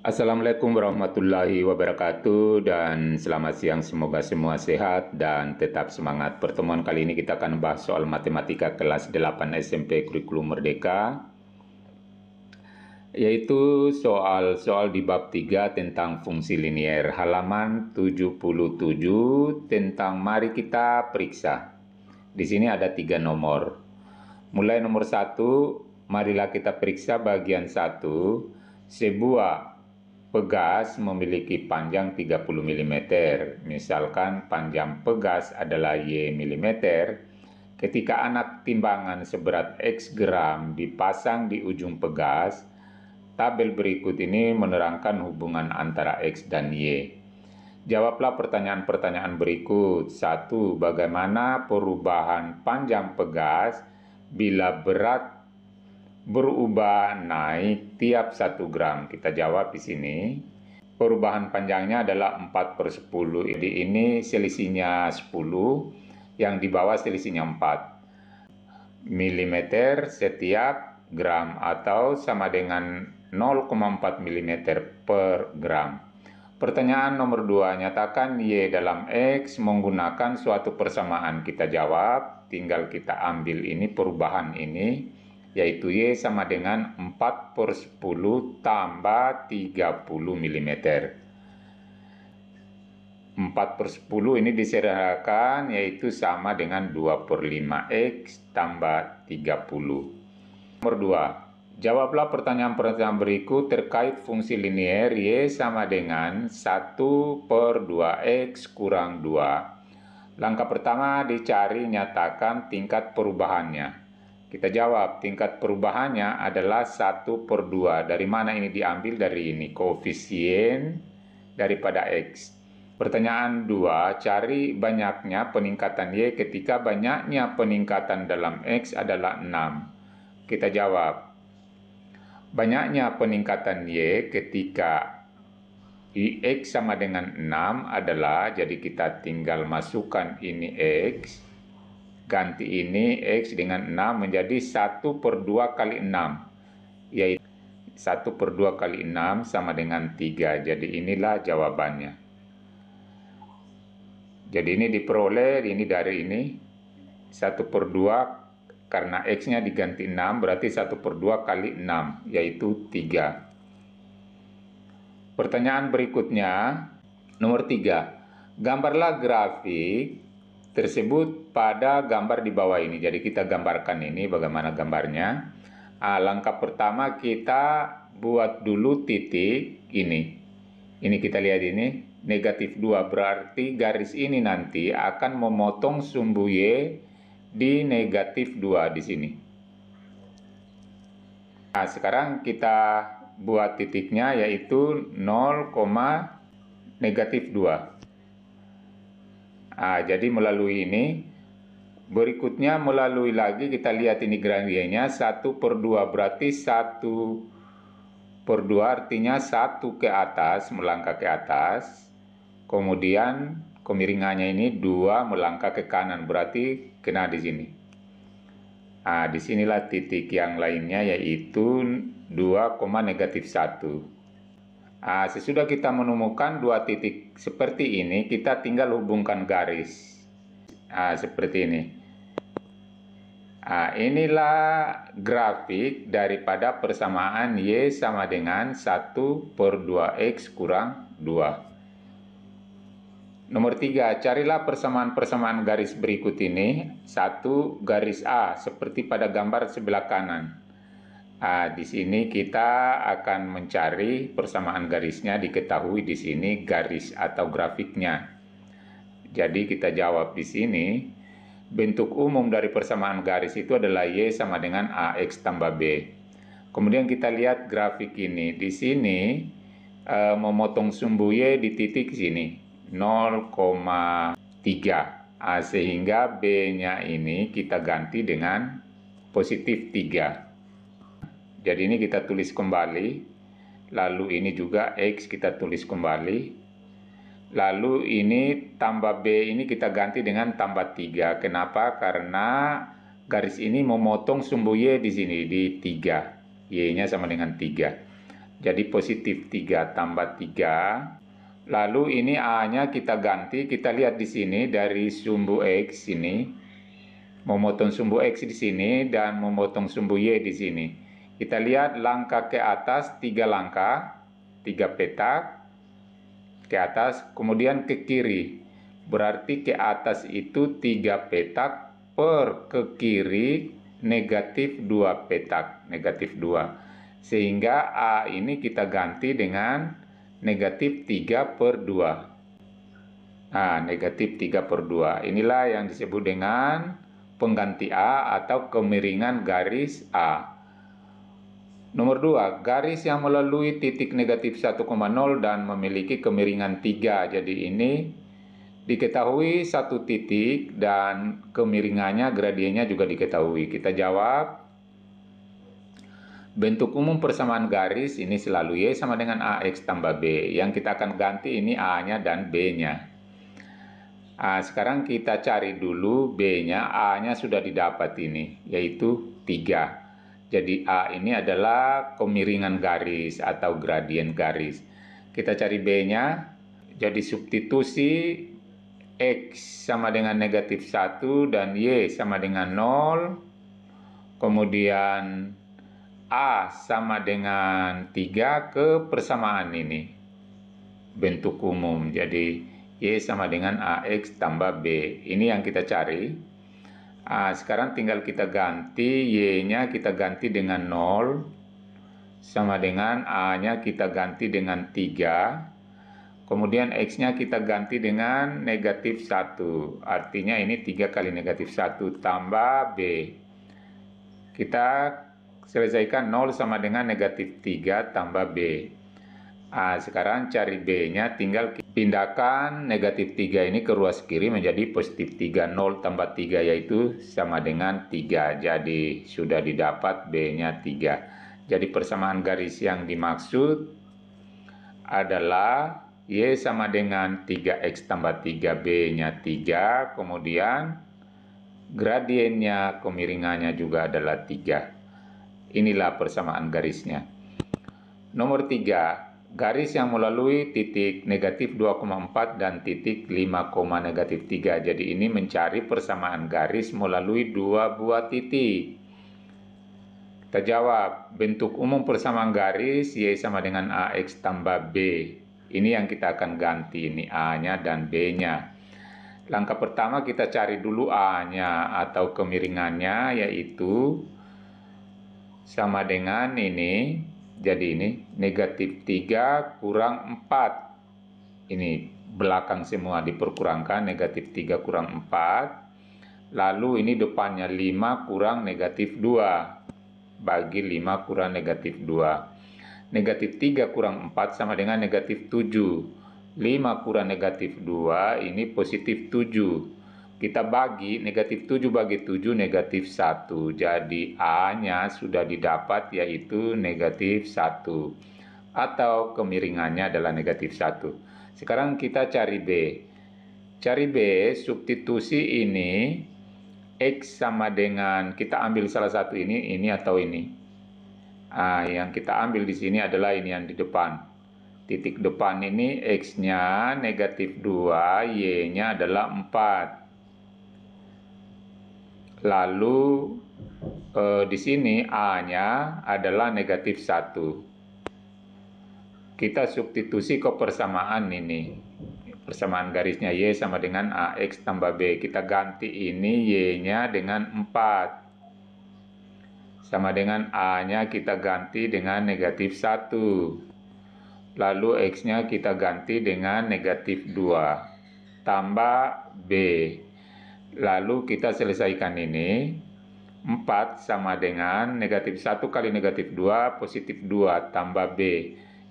Assalamualaikum warahmatullahi wabarakatuh dan selamat siang, semoga semua sehat dan tetap semangat. Pertemuan kali ini kita akan bahas soal matematika kelas 8 SMP Kurikulum Merdeka, yaitu soal di bab 3 tentang fungsi linier, halaman 77 tentang mari kita periksa. Di sini ada 3 nomor. Mulai nomor 1, marilah kita periksa bagian 1, sebuah pegas memiliki panjang 30 mm. Misalkan panjang pegas adalah Y mm. Ketika anak timbangan seberat X gram dipasang di ujung pegas, tabel berikut ini menerangkan hubungan antara X dan Y. Jawablah pertanyaan-pertanyaan berikut. 1. Bagaimana perubahan panjang pegas bila berat berubah naik tiap 1 gram? Kita jawab di sini. Perubahan panjangnya adalah 4/10. Jadi ini selisihnya 10, yang di bawah selisihnya 4 mm setiap gram atau sama dengan 0,4 mm per gram. Pertanyaan nomor 2, nyatakan Y dalam X menggunakan suatu persamaan. Kita jawab, tinggal kita ambil ini perubahan ini, yaitu Y sama dengan 4/10 tambah 30 mm. 4/10 ini disederhanakan, yaitu sama dengan 2/5X tambah 30. Nomor 2. Jawablah pertanyaan-pertanyaan berikut terkait fungsi linier Y sama dengan 1/2X kurang 2. Langkah pertama dicari, nyatakan tingkat perubahannya. Kita jawab, tingkat perubahannya adalah 1/2. Dari mana ini diambil? Dari ini, koefisien daripada X. Pertanyaan 2, cari banyaknya peningkatan Y ketika banyaknya peningkatan dalam X adalah 6. Kita jawab, banyaknya peningkatan Y ketika X sama dengan 6 adalah, jadi kita tinggal masukkan ini X, ganti ini X dengan 6 menjadi 1/2 kali 6, yaitu 1/2 kali 6 sama dengan 3. Jadi inilah jawabannya. Jadi ini diperoleh, ini dari ini 1/2, karena X-nya diganti 6, berarti 1/2 kali 6, yaitu 3. Pertanyaan berikutnya, nomor 3. Gambarlah grafik tersebut pada gambar di bawah ini. Jadi kita gambarkan ini, bagaimana gambarnya. Langkah pertama kita buat dulu titik ini. Ini kita lihat ini, -2, berarti garis ini nanti akan memotong sumbu Y di -2 di sini. Nah, sekarang kita buat titiknya, yaitu 0,-2. Jadi melalui ini. Berikutnya melalui lagi, kita lihat ini gradiennya 1/2, berarti 1/2 artinya 1 ke atas, melangkah ke atas. Kemudian kemiringannya ini 2 melangkah ke kanan, berarti kena di sini. Disinilah titik yang lainnya, yaitu 2,-1. Sesudah kita menemukan 2 titik seperti ini, kita tinggal hubungkan garis. Seperti ini. Inilah grafik daripada persamaan Y sama dengan 1/2X kurang 2. Nomor 3, carilah persamaan-persamaan garis berikut ini. 1, garis A, seperti pada gambar sebelah kanan. Di sini kita akan mencari persamaan garisnya, diketahui di sini garis atau grafiknya. Jadi kita jawab di sini, bentuk umum dari persamaan garis itu adalah Y sama dengan AX tambah B. Kemudian kita lihat grafik ini. Di sini memotong sumbu Y di titik sini. 0,3, sehingga B-nya ini kita ganti dengan +3. Jadi ini kita tulis kembali, lalu ini juga X kita tulis kembali, lalu ini tambah B ini kita ganti dengan tambah 3. Kenapa? Karena garis ini memotong sumbu Y di sini di 3, Y-nya sama dengan 3. Jadi positif 3 tambah 3. Lalu ini A-nya kita ganti, kita lihat di sini dari sumbu X ini, memotong sumbu X di sini dan memotong sumbu Y di sini. Kita lihat langkah ke atas 3 langkah, 3 petak ke atas, kemudian ke kiri. Berarti ke atas itu 3 petak per ke kiri negatif 2 petak, negatif 2. Sehingga A ini kita ganti dengan negatif 3 per 2. Nah, negatif 3 per 2. Inilah yang disebut dengan pengganti A atau kemiringan garis A. Nomor 2, garis yang melalui titik negatif 1,0 dan memiliki kemiringan 3. Jadi ini diketahui satu titik dan kemiringannya, gradiennya juga diketahui. Kita jawab. Bentuk umum persamaan garis ini selalu Y sama dengan AX tambah B. Yang kita akan ganti ini A-nya dan B-nya. Sekarang kita cari dulu B-nya. A-nya sudah didapat ini, yaitu 3. Jadi A ini adalah kemiringan garis atau gradien garis. Kita cari B-nya. Jadi substitusi X sama dengan negatif 1 dan Y sama dengan 0. Kemudian A sama dengan 3 ke persamaan ini. Bentuk umum. Jadi Y sama dengan AX tambah B. Ini yang kita cari. Sekarang tinggal kita ganti. Y-nya kita ganti dengan 0. Sama dengan A-nya kita ganti dengan 3. Kemudian X-nya kita ganti dengan negatif 1. Artinya ini 3 kali negatif 1 tambah B. Kita selesaikan 0 sama dengan negatif 3 tambah B. Sekarang cari B-nya, tinggal pindahkan negatif 3 ini ke ruas kiri menjadi positif 3. 0 tambah 3 yaitu sama dengan 3. Jadi sudah didapat B-nya 3. Jadi persamaan garis yang dimaksud adalah Y sama dengan 3X tambah 3, B-nya 3. Kemudian gradiennya, kemiringannya juga adalah 3. Inilah persamaan garisnya. Nomor 3, garis yang melalui titik negatif 2,4 dan titik 5, negatif 3. Jadi ini mencari persamaan garis melalui 2 buah titik. Kita jawab, bentuk umum persamaan garis Y sama dengan AX tambah B. Ini yang kita akan ganti, ini A-nya dan B-nya. Langkah pertama kita cari dulu A-nya atau kemiringannya, yaitu sama dengan ini. Jadi ini negatif 3 kurang 4. Ini belakang semua diperkurangkan, negatif 3 kurang 4. Lalu ini depannya 5 kurang negatif 2. Bagi 5 kurang negatif 2. Negatif 3 kurang 4 sama dengan negatif 7. 5 kurang negatif 2 ini positif 7. Kita bagi, negatif 7 bagi 7 negatif 1. Jadi A-nya sudah didapat yaitu negatif 1. Atau kemiringannya adalah negatif 1. Sekarang kita cari B. Cari B, substitusi ini. X sama dengan, kita ambil salah satu ini atau ini. Yang kita ambil di sini adalah ini yang di depan. Titik depan ini X-nya negatif 2, Y-nya adalah 4. Lalu di sini A-nya adalah negatif 1. Kita substitusi ke persamaan ini. Persamaan garisnya Y sama dengan AX tambah B. Kita ganti ini Y-nya dengan 4. Sama dengan A-nya kita ganti dengan negatif 1. Lalu X-nya kita ganti dengan negatif 2. Tambah B. Lalu kita selesaikan ini. 4 sama dengan negatif 1 kali negatif 2, positif 2 tambah B.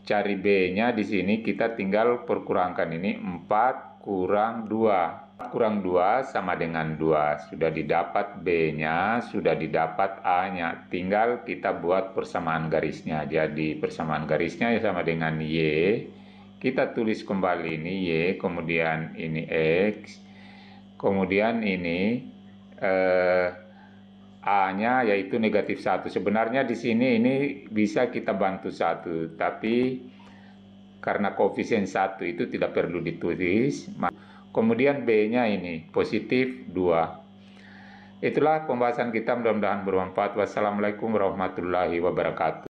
Cari B-nya di sini kita tinggal perkurangkan ini. 4 kurang 2. 4 kurang 2 sama dengan 2. Sudah didapat B-nya, sudah didapat A-nya. Tinggal kita buat persamaan garisnya. Jadi persamaan garisnya sama dengan Y. Kita tulis kembali ini Y, kemudian ini X. Kemudian ini A-nya yaitu negatif 1. Sebenarnya di sini ini bisa kita bantu 1, tapi karena koefisien 1 itu tidak perlu ditulis. Kemudian B-nya ini positif 2. Itulah pembahasan kita, mudah-mudahan bermanfaat. Wassalamualaikum warahmatullahi wabarakatuh.